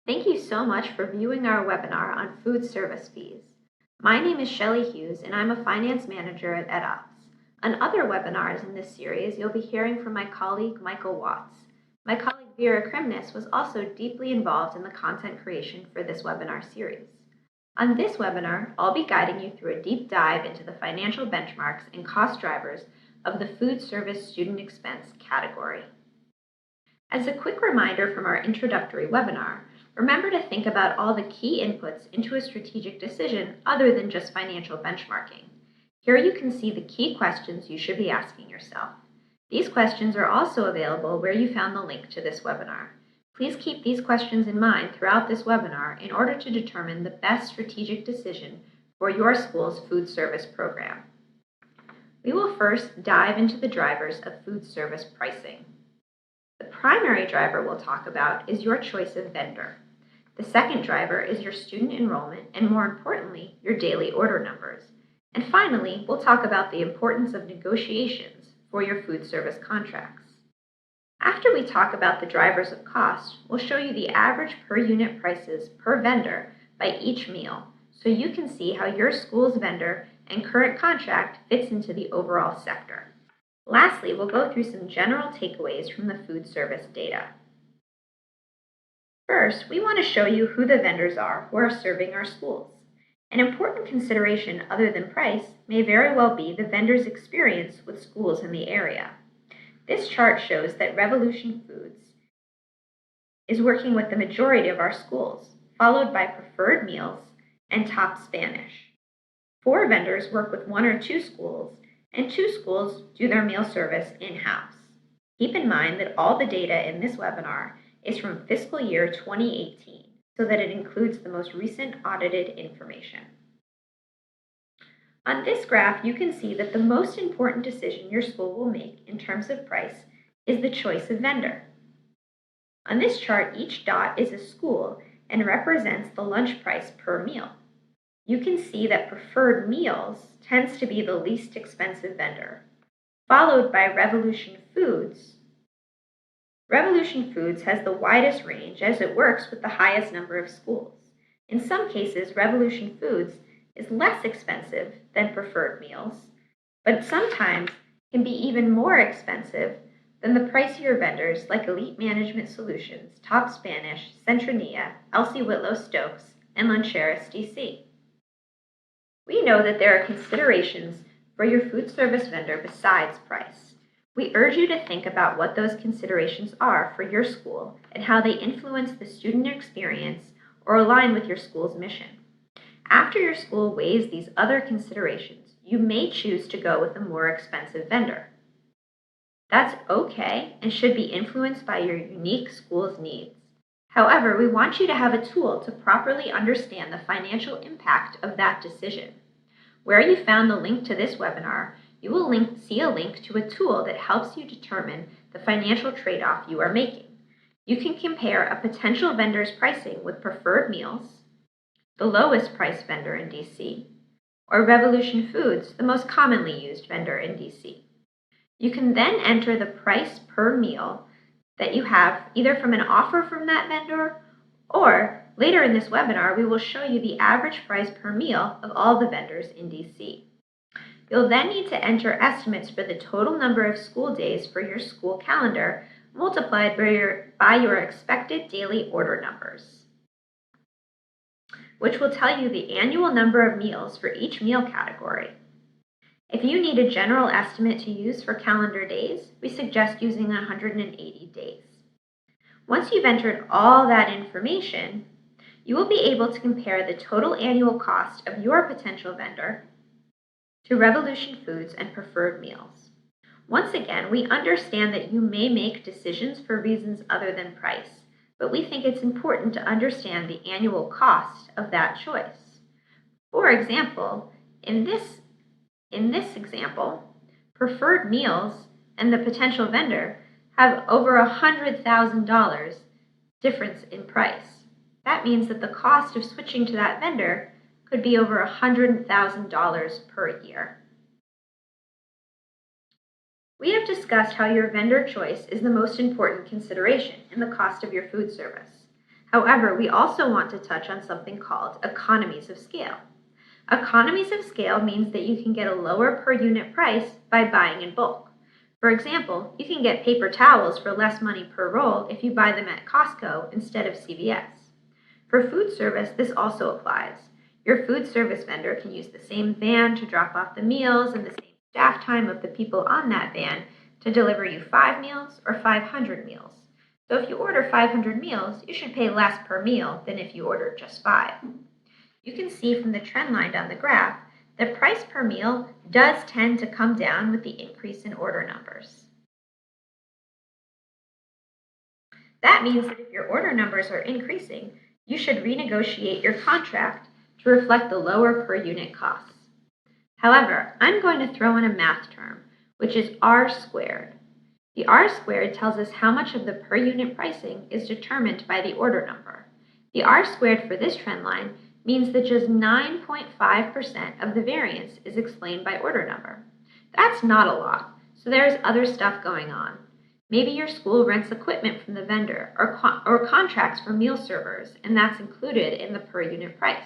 Thank you so much for viewing our webinar on food service fees. My name is Shelley Hughes and I'm a finance manager at edOps. On other webinars in this series, you'll be hearing from my colleague Michael Watts. My colleague Vera Krimnis was also deeply involved in the content creation for this webinar series. On this webinar, I'll be guiding you through a deep dive into the financial benchmarks and cost drivers of the food service student expense category. As a quick reminder from our introductory webinar, remember to think about all the key inputs into a strategic decision other than just financial benchmarking. Here you can see the key questions you should be asking yourself. These questions are also available where you found the link to this webinar. Please keep these questions in mind throughout this webinar in order to determine the best strategic decision for your school's food service program. We will first dive into the drivers of food service pricing. The primary driver we'll talk about is your choice of vendor. The second driver is your student enrollment and, more importantly, your daily order numbers. And finally, we'll talk about the importance of negotiations for your food service contracts. After we talk about the drivers of cost, we'll show you the average per unit prices per vendor by each meal, so you can see how your school's vendor and current contract fits into the overall sector. Lastly, we'll go through some general takeaways from the food service data. First, we want to show you who the vendors are who are serving our schools. An important consideration other than price may very well be the vendor's experience with schools in the area. This chart shows that Revolution Foods is working with the majority of our schools, followed by Preferred Meals and Top Spanish. 4 vendors work with 1 or 2 schools, and 2 schools do their meal service in-house. Keep in mind that all the data in this webinar is from fiscal year 2018, so that it includes the most recent audited information. On this graph, you can see that the most important decision your school will make in terms of price is the choice of vendor. On this chart, each dot is a school and represents the lunch price per meal. You can see that Preferred Meals tends to be the least expensive vendor, followed by Revolution Foods. Revolution Foods has the widest range as it works with the highest number of schools. In some cases, Revolution Foods is less expensive than Preferred Meals, but sometimes can be even more expensive than the pricier vendors like Elite Management Solutions, Top Spanish, Centronia, Elsie Whitlow Stokes, and Luncheras DC. We know that there are considerations for your food service vendor besides price. We urge you to think about what those considerations are for your school and how they influence the student experience or align with your school's mission. After your school weighs these other considerations, you may choose to go with a more expensive vendor. That's okay and should be influenced by your unique school's needs. However, we want you to have a tool to properly understand the financial impact of that decision. Where you found the link to this webinar, you will see a link to a tool that helps you determine the financial trade-off you are making. You can compare a potential vendor's pricing with Preferred Meals, the lowest price vendor in DC, or Revolution Foods, the most commonly used vendor in DC. You can then enter the price per meal that you have either from an offer from that vendor, or later in this webinar, we will show you the average price per meal of all the vendors in DC. You'll then need to enter estimates for the total number of school days for your school calendar multiplied by your expected daily order numbers, which will tell you the annual number of meals for each meal category. If you need a general estimate to use for calendar days, we suggest using 180 days. Once you've entered all that information, you will be able to compare the total annual cost of your potential vendor to Revolution Foods and Preferred Meals. Once again, we understand that you may make decisions for reasons other than price, but we think it's important to understand the annual cost of that choice. For example, in this example, Preferred Meals and the potential vendor have over $100,000 difference in price. That means that the cost of switching to that vendor could be over $100,000 per year. We have discussed how your vendor choice is the most important consideration in the cost of your food service. However, we also want to touch on something called economies of scale. Economies of scale means that you can get a lower per unit price by buying in bulk. For example, you can get paper towels for less money per roll if you buy them at Costco instead of CVS. For food service, this also applies. Your food service vendor can use the same van to drop off the meals and the same staff time of the people on that van to deliver you 5 meals or 500 meals. So if you order 500 meals, you should pay less per meal than if you ordered just 5. You can see from the trend line on the graph that price per meal does tend to come down with the increase in order numbers. That means that if your order numbers are increasing, you should renegotiate your contract to reflect the lower per unit costs. However, I'm going to throw in a math term, which is R squared. The R squared tells us how much of the per unit pricing is determined by the order number. The R squared for this trend line means that just 9.5% of the variance is explained by order number. That's not a lot, so there's other stuff going on. Maybe your school rents equipment from the vendor or contracts for meal servers, and that's included in the per unit price.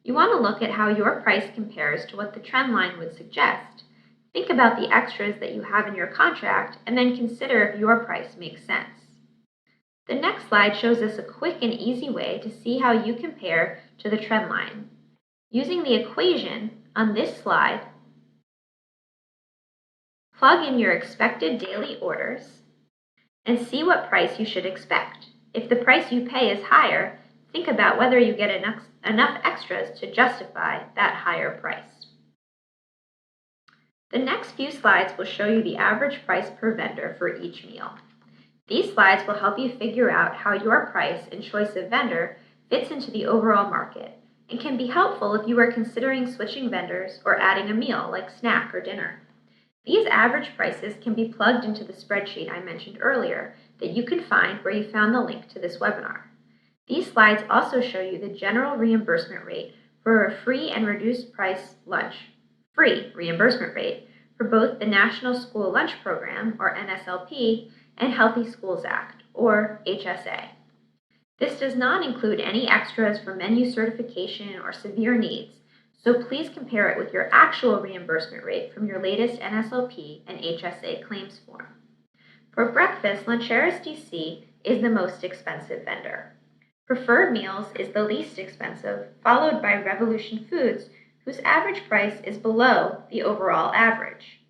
You want to look at how your price compares to what the trend line would suggest. Think about the extras that you have in your contract, and then consider if your price makes sense. The next slide shows us a quick and easy way to see how you compare to the trend line. Using the equation on this slide, plug in your expected daily orders and see what price you should expect. If the price you pay is higher, think about whether you get enough extras to justify that higher price. The next few slides will show you the average price per vendor for each meal. These slides will help you figure out how your price and choice of vendor fits into the overall market and can be helpful if you are considering switching vendors or adding a meal like snack or dinner. These average prices can be plugged into the spreadsheet I mentioned earlier that you can find where you found the link to this webinar. These slides also show you the general reimbursement rate for a free and reduced price lunch, free reimbursement rate for both the National School Lunch Program, or NSLP, and Healthy Schools Act, or HSA. This does not include any extras for menu certification or severe needs, so please compare it with your actual reimbursement rate from your latest NSLP and HSA claims form. For breakfast, Luncheras DC is the most expensive vendor. Preferred Meals is the least expensive, followed by Revolution Foods, whose average price is below the overall average.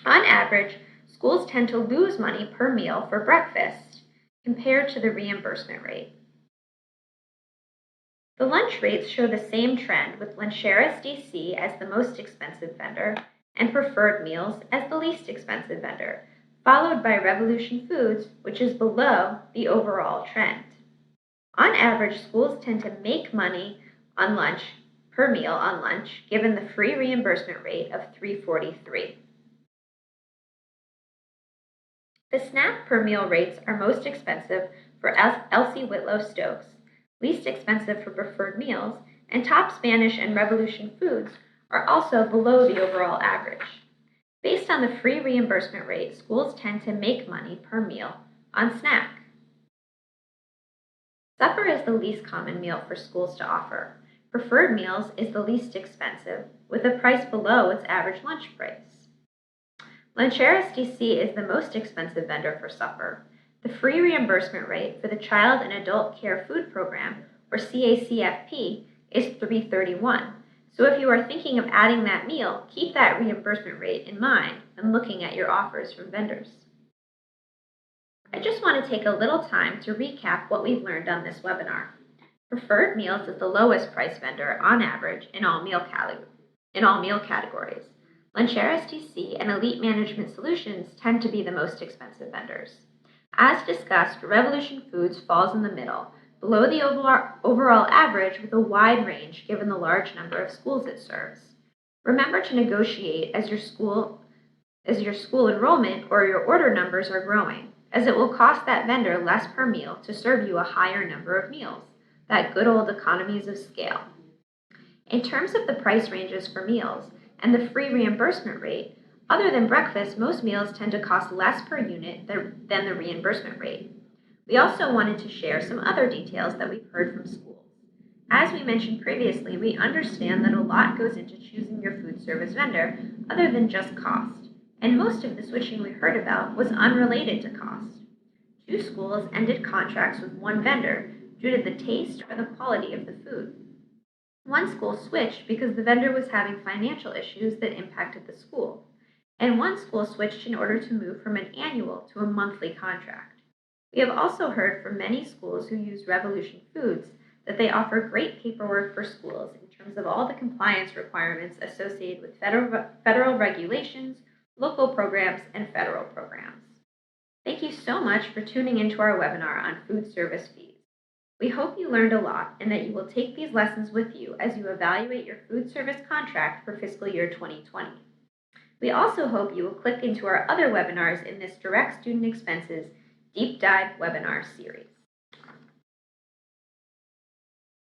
On average, schools tend to lose money per meal for breakfast compared to the reimbursement rate. The lunch rates show the same trend, with Luncheras DC as the most expensive vendor and Preferred Meals as the least expensive vendor, followed by Revolution Foods, which is below the overall trend. On average, schools tend to make money on lunch per meal on lunch, given the free reimbursement rate of $3.43. The snack per meal rates are most expensive for Elsie Whitlow Stokes, least expensive for Preferred Meals, and Top Spanish and Revolution Foods are also below the overall average. Based on the free reimbursement rate, schools tend to make money per meal on snack. Supper is the least common meal for schools to offer. Preferred Meals is the least expensive, with a price below its average lunch price. Luncheras DC is the most expensive vendor for supper. The free reimbursement rate for the Child and Adult Care Food Program, or CACFP, is $3.31. So if you are thinking of adding that meal, keep that reimbursement rate in mind when looking at your offers from vendors. I just want to take a little time to recap what we've learned on this webinar. Preferred Meals is the lowest price vendor on average in all meal categories. Luncheras DC and Elite Management Solutions tend to be the most expensive vendors. As discussed, Revolution Foods falls in the middle, below the overall average with a wide range given the large number of schools it serves. Remember to negotiate as your school enrollment or your order numbers are growing, as it will cost that vendor less per meal to serve you a higher number of meals, that good old economies of scale. In terms of the price ranges for meals and the free reimbursement rate, other than breakfast, most meals tend to cost less per unit than the reimbursement rate. We also wanted to share some other details that we've heard from schools. As we mentioned previously, we understand that a lot goes into choosing your food service vendor other than just cost, and most of the switching we heard about was unrelated to cost. Two schools ended contracts with one vendor due to the taste or the quality of the food. One school switched because the vendor was having financial issues that impacted the school, and one school switched in order to move from an annual to a monthly contract. We have also heard from many schools who use Revolution Foods that they offer great paperwork for schools in terms of all the compliance requirements associated with federal regulations, local programs, and federal programs. Thank you so much for tuning into our webinar on food service fees. We hope you learned a lot and that you will take these lessons with you as you evaluate your food service contract for fiscal year 2020. We also hope you will click into our other webinars in this Direct Student Expenses Deep Dive webinar series.